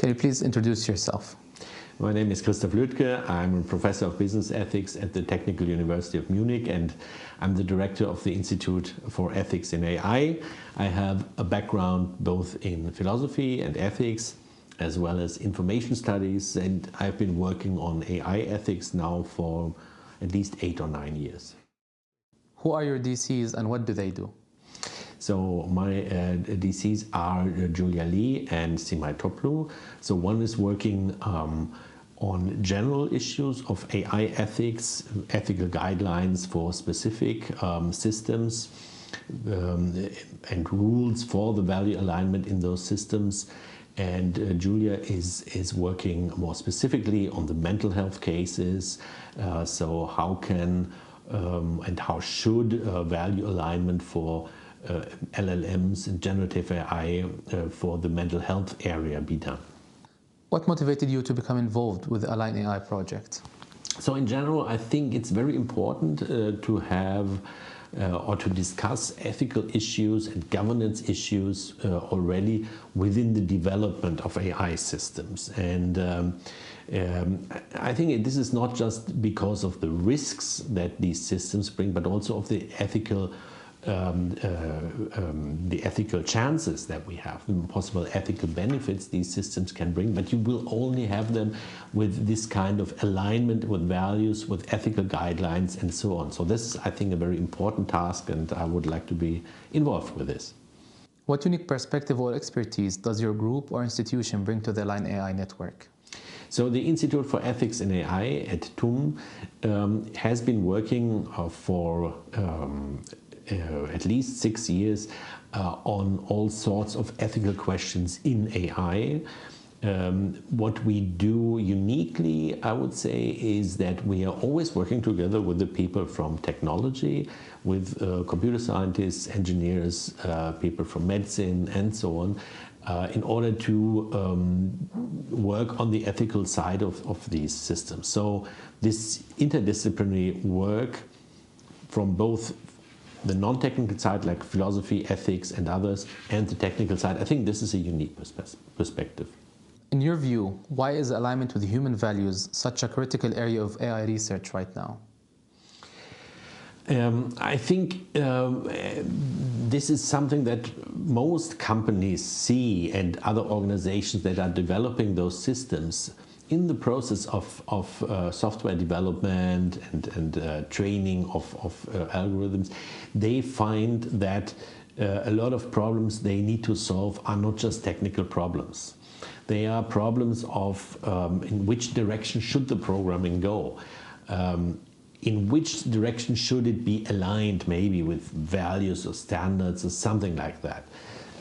Can you please introduce yourself? My name is Christoph Lütge. I'm a professor of business ethics at the Technical University of Munich, and I'm the director of the Institute for Ethics in AI. I have a background both in philosophy and ethics, as well as information studies, and I've been working on AI ethics now for at least 8 or 9 years. Who are your DCs and what do they do? So my DCs are Julia Lee and Simai Toplu. So one is working on general issues of AI ethics, ethical guidelines for specific systems and rules for the value alignment in those systems. And Julia is working more specifically on the mental health cases. So how can and how should value alignment for LLMs and generative AI for the mental health area be done. What motivated you to become involved with the alignAI project? So in general, I think it's very important to have or to discuss ethical issues and governance issues already within the development of AI systems. And I think this is not just because of the risks that these systems bring, but also of the ethical chances that we have, the possible ethical benefits these systems can bring, but you will only have them with this kind of alignment with values, with ethical guidelines and so on. So this is, I think, a very important task, and I would like to be involved with this. What unique perspective or expertise does your group or institution bring to the alignAI network? So the Institute for Ethics in AI at TUM has been working for at least 6 years on all sorts of ethical questions in AI. What we do uniquely, I would say, is that we are always working together with the people from technology, with computer scientists, engineers, people from medicine and so on, in order to work on the ethical side of these systems. So this interdisciplinary work from both the non-technical side, like philosophy, ethics and others, and the technical side, I think this is a unique perspective. In your view, why is alignment with human values such a critical area of AI research right now? I think this is something that most companies see, and other organizations that are developing those systems in the process of software development and training of algorithms. They find that a lot of problems they need to solve are not just technical problems. They are problems of in which direction should the programming go? In which direction should it be aligned, maybe with values or standards or something like that.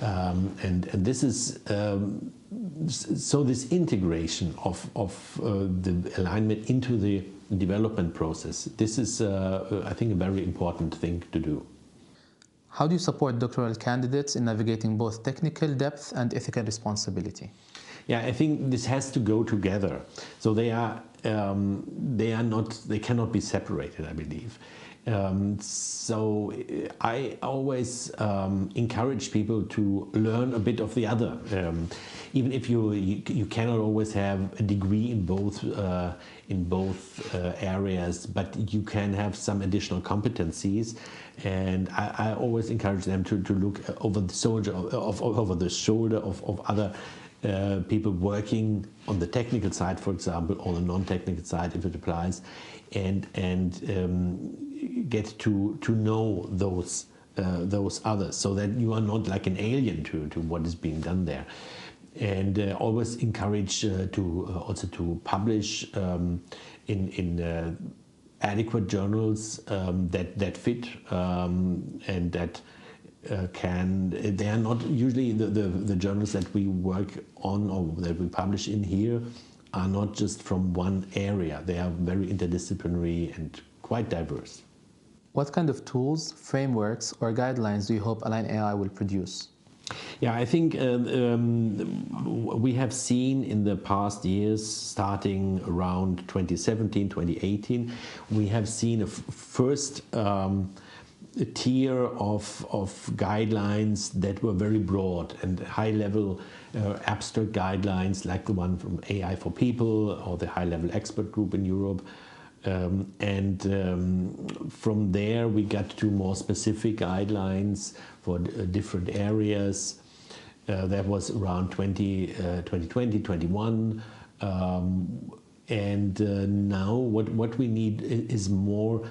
And this is so this integration of the alignment into the development process. This is, I think, a very important thing to do. How do you support doctoral candidates in navigating both technical depth and ethical responsibility? Yeah, I think this has to go together. So they cannot be separated, I believe. So I always encourage people to learn a bit of the other. Even if you cannot always have a degree in both areas, but you can have some additional competencies. And I always encourage them to look over the shoulder of other people working on the technical side, for example, on the non-technical side, if it applies, and get to know those others, so that you are not like an alien to what is being done there. And always encourage also to publish in adequate journals that fit and that they are not usually the journals that we work on or that we publish in here are not just from one area. They are very interdisciplinary and quite diverse. What kind of tools, frameworks, or guidelines do you hope alignAI will produce? Yeah, I think we have seen in the past years, starting around 2017, 2018, we have seen a first a tier of guidelines that were very broad and high-level abstract guidelines, like the one from AI for People or the high-level expert group in Europe. From there we got to more specific guidelines for different areas. That was around 2020, 21. Now what we need is more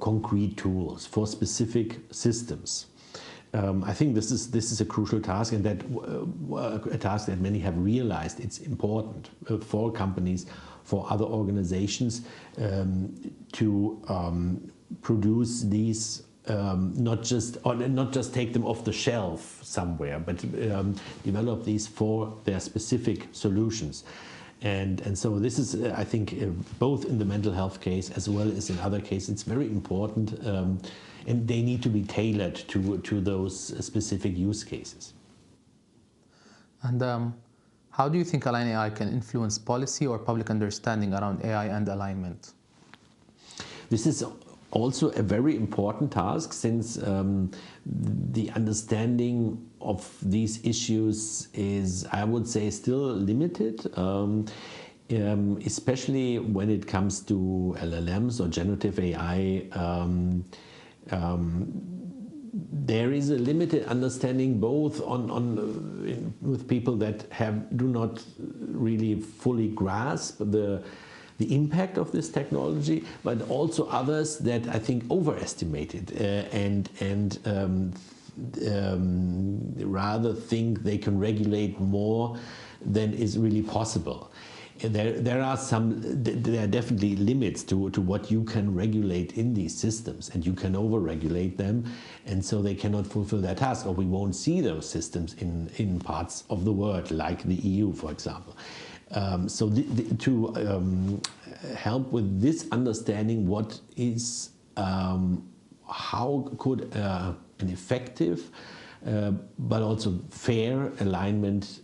concrete tools for specific systems. I think this is a crucial task, and that a task that many have realized it's important for companies, for other organizations to produce these. Not just take them off the shelf somewhere, but develop these for their specific solutions. And so this is, I think, both in the mental health case as well as in other cases, it's very important, and they need to be tailored to those specific use cases. And how do you think alignAI can influence policy or public understanding around AI and alignment? This is also a very important task, since the understanding of these issues is, I would say, still limited, especially when it comes to LLMs or generative AI. There is a limited understanding both with people that do not really fully grasp the impact of this technology, but also others that I think overestimate it and rather think they can regulate more than is really possible. There are definitely limits to what you can regulate in these systems, and you can over-regulate them, and so they cannot fulfill their task, or we won't see those systems in parts of the world, like the EU, for example. So to help with this understanding, what is, how could an effective but also fair alignment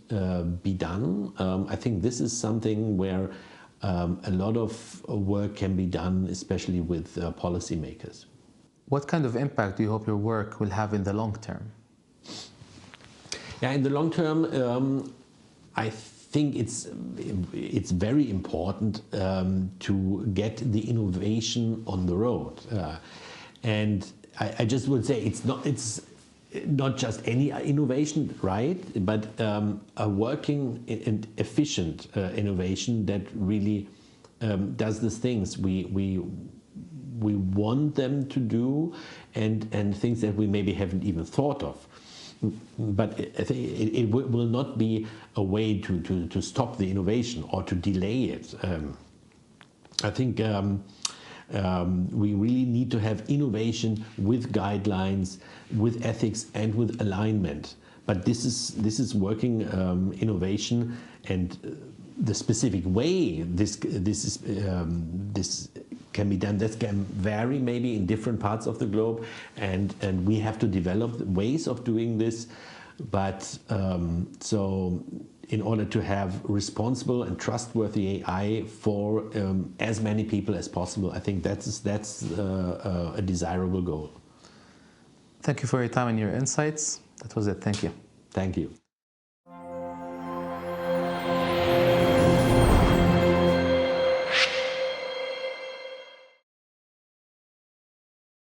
be done? I think this is something where a lot of work can be done, especially with policymakers. What kind of impact do you hope your work will have in the long term? Yeah, in the long term, I think it's very important to get the innovation on the road, and I just would say it's not just any innovation, right? But a working and efficient innovation that really does the things we want them to do, and things that we maybe haven't even thought of. But it will not be a way to stop the innovation or to delay it. I think we really need to have innovation with guidelines, with ethics, and with alignment. But this is working innovation, and the specific way this can be done, that can vary maybe in different parts of the globe, and we have to develop ways of doing this. But so in order to have responsible and trustworthy AI for as many people as possible, I think that's a desirable goal. Thank you for your time and your insights. That was it. Thank you. Thank you.